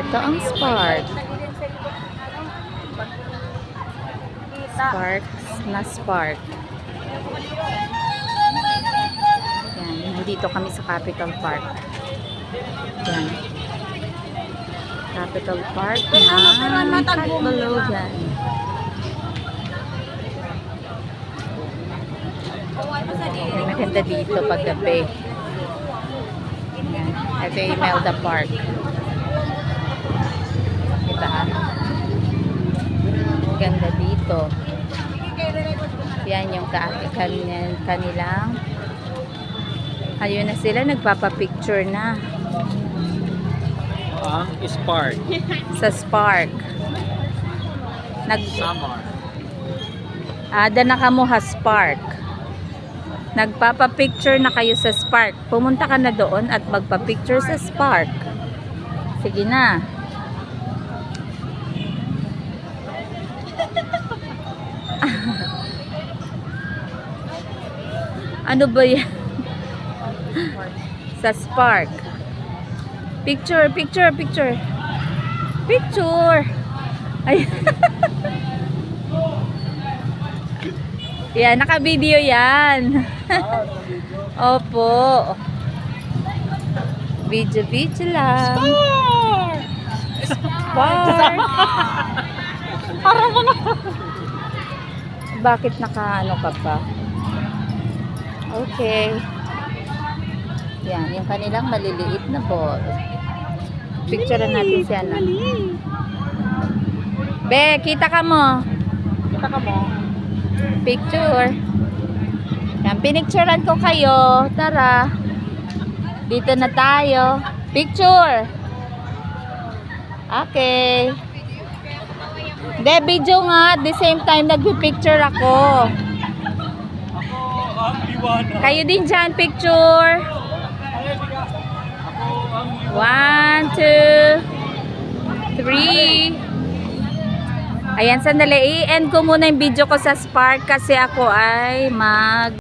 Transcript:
Ito ang Spark. Spark na Spark. Yan, nandito kami sa Capital Park. Yan. Capital Park na Catbalogan. Maganda dito paggabi. Yan. Ito yung Imelda Park. Diba? Ganda dito. Yan yung kanilang. Ayun na sila, nagpapapicture na. Spark. Sa Spark. Summer. Ada na kamo ha Spark. Nagpapapicture na kayo sa Spark. Pumunta ka na doon at magpapicture sa Spark. Sige na. Ano ba yan? Sa Spark. Picture, picture, picture. Picture. Ay. Yan, naka-video yan. Opo. Video lang. Spark! Bakit naka-ano ka pa? Okay. Yan, yung kanilang maliliit na ball. Picture natin siya na. Be, kita ka mo. Kita ka mo. Picture. Yan, pinicturean ko kayo. Tara. Dito na tayo. Picture. Okay. De, video nga. At the same time, nag-picture ako. Ako ang liwanag. Kayo din dyan, picture. Ako ang liwanag. 1, 2, 3. Ayan, sandali. I-end ko muna yung video ko sa Spark kasi ako ay